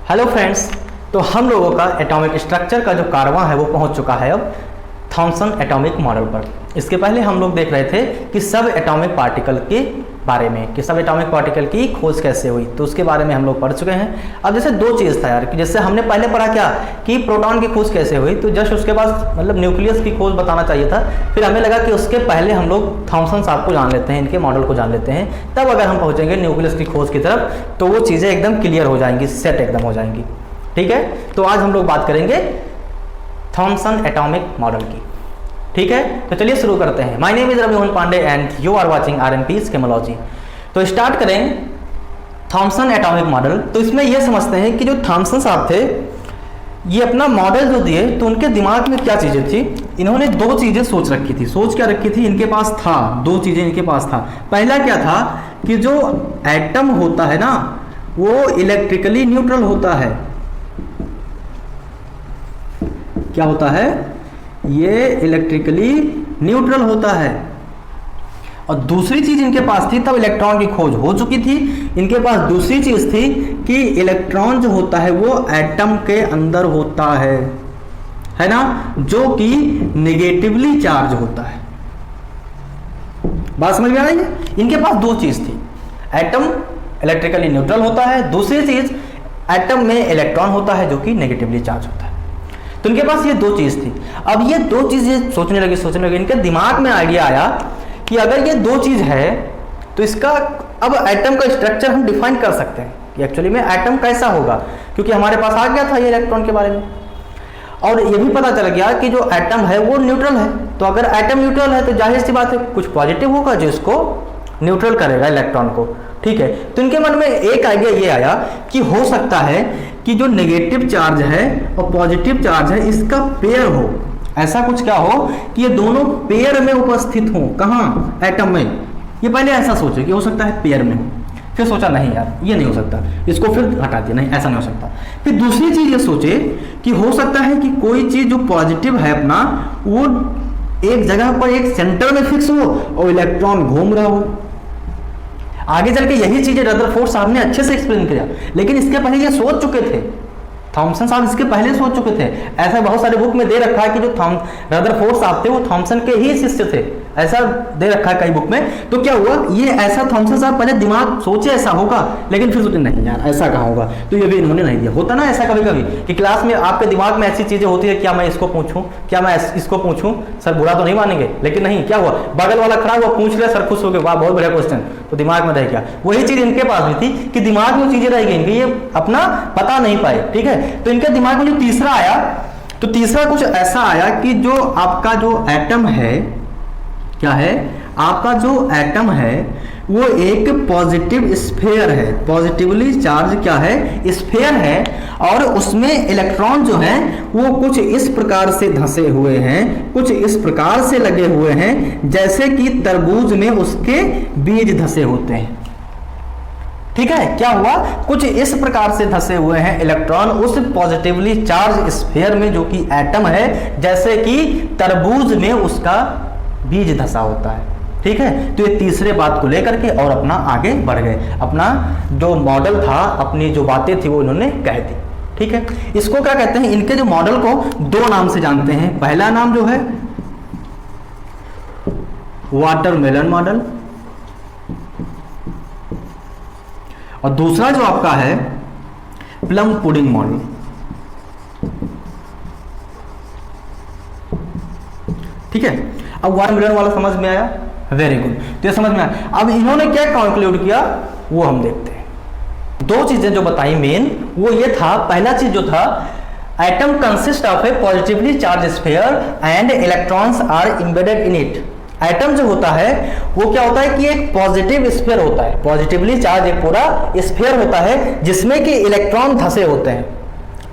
Hello friends, तो हम लोगों का एटॉमिक स्ट्रक्चर का जो कारवां है वो पहुंच चुका है अब थॉमसन एटॉमिक मॉडल पर। इसके पहले हम लोग देख रहे थे कि सब एटॉमिक पार्टिकल के बारे में, कि सब एटॉमिक पार्टिकल की खोज कैसे हुई, तो उसके बारे में हम लोग पढ़ चुके हैं। अब जैसे दो चीज़ था यार, कि जैसे हमने पहले पढ़ा क्या कि प्रोटॉन की खोज कैसे हुई, तो जस्ट उसके बाद मतलब न्यूक्लियस की खोज बताना चाहिए था। फिर हमें लगा कि उसके पहले हम लोग थॉमसन साहब को जान लेते हैं, इनके मॉडल को जान लेते हैं, तब अगर हम पहुँचेंगे न्यूक्लियस की खोज की तरफ तो वो चीज़ें एकदम क्लियर हो जाएंगी, सेट एकदम हो जाएंगी। ठीक है, तो आज हम लोग बात करेंगे थॉमसन एटॉमिक मॉडल की। ठीक है, तो चलिए शुरू करते हैं। My name is Ravi Mohan Pandey and you are watching RMP chemology. तो स्टार्ट करें थॉमसन एटॉमिक मॉडल। तो इसमें यह समझते हैं कि जो थॉमसन साहब थे, ये अपना मॉडल जो दिए तो उनके दिमाग में क्या चीज़ें थी। इन्होंने दो चीज़ें सोच रखी थी। सोच क्या रखी थी, इनके पास था दो चीज़ें इनके पास था। पहला क्या था कि जो एटम होता है ना वो इलेक्ट्रिकली न्यूट्रल होता है। क्या होता है, ये इलेक्ट्रिकली न्यूट्रल होता है। और दूसरी चीज इनके पास थी, तब इलेक्ट्रॉन की खोज हो चुकी थी, इनके पास दूसरी चीज थी कि इलेक्ट्रॉन जो होता है वो एटम के अंदर होता है ना, जो कि नेगेटिवली चार्ज होता है। बात समझ में आ रही है? इनके पास दो चीज थी, एटम इलेक्ट्रिकली न्यूट्रल होता है, दूसरी चीज एटम में इलेक्ट्रॉन होता है जो कि नेगेटिवली चार्ज होता है। तो इनके पास ये दो चीज थी। अब ये दो चीजें सोचने लगे, इनके दिमाग में आइडिया आया कि अगर ये दो चीज है तो इसका अब एटम का स्ट्रक्चर हम डिफाइन कर सकते हैं कि एक्चुअली में एटम कैसा होगा, क्योंकि हमारे पास आ गया था ये इलेक्ट्रॉन के बारे में। और ये भी पता चल गया कि जो एटम है वो न्यूट्रल है। तो अगर एटम न्यूट्रल है तो जाहिर सी बात है कुछ पॉजिटिव होगा जो इसको न्यूट्रल करेगा इलेक्ट्रॉन को। ठीक है, तो इनके मन में एक आइडिया ये आया कि हो सकता है कि जो नेगेटिव चार्ज है और पॉजिटिव चार्ज है इसका पेयर हो। ऐसा कुछ क्या हो कि ये दोनों पेयर में उपस्थित हो। कहाँ? एटम में। ये पहले ऐसा सोचे कि हो सकता है पेयर में हो, फिर सोचा नहीं यार ये नहीं हो सकता, इसको फिर हटा दिया, नहीं ऐसा नहीं हो सकता। फिर दूसरी चीज ये सोचे कि हो सकता है कि कोई चीज जो पॉजिटिव है अपना वो एक जगह पर एक सेंटर में फिक्स हो और इलेक्ट्रॉन घूम रहा हो। आगे चल के यही चीजें रदरफोर्ड साहब ने अच्छे से एक्सप्लेन किया, लेकिन इसके पहले ये सोच चुके थे, थॉमसन साहब इसके पहले सोच चुके थे। ऐसा बहुत सारे बुक में दे रखा है कि जो रदरफोर्ड साहब थे वो थॉमसन के ही शिष्य थे, ऐसा दे रखा है कई बुक में। तो क्या हुआ, ये ऐसा थॉमसन साहब पहले दिमाग सोचे ऐसा होगा, लेकिन फिर सोचे नहीं यार ऐसा कहाँ होगा, तो ये भी इन्होंने नहीं दिया। होता ना ऐसा कभी कभी कि क्लास में आपके दिमाग में ऐसी चीजें होती है, क्या मैं इसको पूछूं, क्या मैं इसको पूछूं, सर बुरा तो नहीं मानेंगे, लेकिन नहीं, क्या हुआ, बगल वाला खड़ा हुआ पूछ लिया, सर खुश हो गए, वाह बहुत बढ़िया क्वेश्चन, तो दिमाग में रह गया। वही चीज इनके पास भी थी कि दिमाग में चीजें रह गई, ये अपना पता नहीं पाए। ठीक है, तो इनके दिमाग में जो तीसरा आया, तो तीसरा कुछ ऐसा आया कि जो आपका जो एटम है, क्या है, आपका जो एटम है वो एक पॉजिटिव स्फीयर है, पॉजिटिवली चार्ज क्या है, स्फीयर है, और उसमें इलेक्ट्रॉन जो है वो कुछ इस प्रकार से धंसे हुए हैं, कुछ इस प्रकार से लगे हुए हैं जैसे कि तरबूज में उसके बीज धंसे होते हैं। ठीक है, क्या हुआ, कुछ इस प्रकार से धंसे हुए हैं इलेक्ट्रॉन उस पॉजिटिवली चार्ज स्फीयर में जो कि एटम है, जैसे कि तरबूज में उसका बीज धंसा होता है। ठीक है, तो ये तीसरे बात को लेकर के और अपना आगे बढ़ गए, अपना जो मॉडल था, अपनी जो बातें थी वो इन्होंने कह दी। ठीक है, इसको क्या कहते हैं, इनके जो मॉडल को दो नाम से जानते हैं। पहला नाम जो है वाटरमेलन मॉडल, और दूसरा जो आपका है प्लम पुडिंग मॉडल। ठीक है, अब वाटरमेलन वाला समझ में आया, वेरी गुड, तो ये समझ में आया। अब इन्होंने क्या कंक्लूड किया वो हम देखते हैं। दो चीजें जो बताई मेन वो ये था, पहला चीज जो था, atom consist of a positively charge sphere and electrons are embedded in it. Atom जो होता है वो क्या होता है कि एक पॉजिटिव स्फीयर होता है, पॉजिटिवली चार्ज एक पूरा स्फीयर होता है जिसमें कि इलेक्ट्रॉन धंसे होते हैं।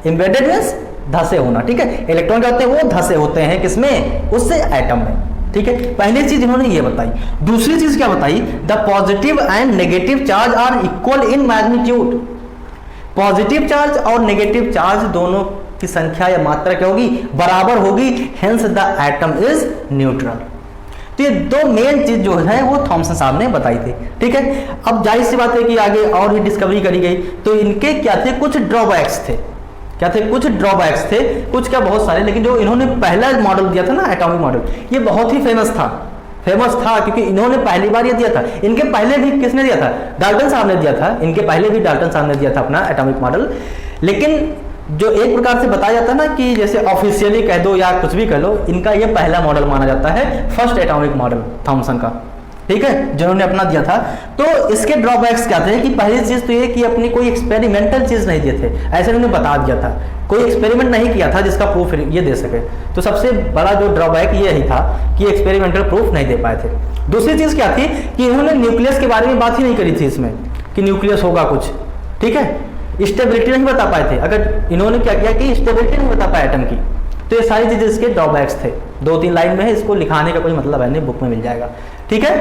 एम्बेडेड मींस धंसे होना। ठीक है, इलेक्ट्रॉन क्या होते हैं, वो धंसे होते हैं किसमें, उससे एटम में। ठीक है, पहली चीज इन्होंने ये बताई। दूसरी चीज क्या बताई, the positive and negative charge are equal in magnitude. Positive charge और नेगेटिव चार्ज दोनों की संख्या या मात्रा क्या होगी, बराबर होगी, hence the atom is neutral. तो तो ये दो मेन चीज जो है वो थॉमसन साहब ने बताई थी। ठीक है, अब जाहिर सी बात है कि आगे और ही डिस्कवरी करी गई, तो इनके क्या थे, कुछ ड्रॉबैक्स थे। क्या थे, कुछ ड्रॉबैक्स थे, कुछ क्या बहुत सारे, लेकिन जो इन्होंने पहला मॉडल दिया था ना एटॉमिक मॉडल, ये बहुत ही फेमस था क्योंकि इन्होंने पहली बार ये दिया था। इनके पहले भी किसने दिया था, डाल्टन साहब ने दिया था, इनके पहले भी डाल्टन साहब ने दिया था अपना एटॉमिक मॉडल। लेकिन जो एक प्रकार से बताया जाता है ना कि जैसे ऑफिशियली कह दो या कुछ भी कह लो, इनका ये पहला मॉडल माना जाता है, फर्स्ट एटॉमिक मॉडल थॉमसन का। ठीक है, जिन्होंने अपना दिया था। तो इसके ड्रॉबैक्स क्या थे कि पहली चीज तो ये कि अपनी कोई एक्सपेरिमेंटल चीज नहीं दिए थे, ऐसे उन्होंने बता दिया था, कोई एक्सपेरिमेंट नहीं किया था जिसका प्रूफ ये दे सके। तो सबसे बड़ा जो ड्रॉबैक ये ही था कि एक्सपेरिमेंटल प्रूफ नहीं दे पाए थे। दूसरी चीज क्या थी कि इन्होंने न्यूक्लियस के बारे में बात ही नहीं करी थी इसमें कि न्यूक्लियस होगा कुछ। ठीक है, स्टेबिलिटी नहीं बता पाए थे। अगर इन्होंने क्या किया कि स्टेबिलिटी नहीं बता पाया एटम की, तो ये सारी चीजें इसके ड्रॉबैक्स थे। 2-3 लाइन में है, इसको लिखाने का कोई मतलब है नहीं, बुक में मिल जाएगा। ठीक है,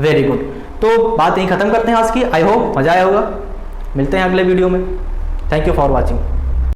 वेरी गुड। तो बात यहीं खत्म करते हैं आज की। आई होप मजा आया होगा। मिलते हैं अगले वीडियो में। Thank you for watching.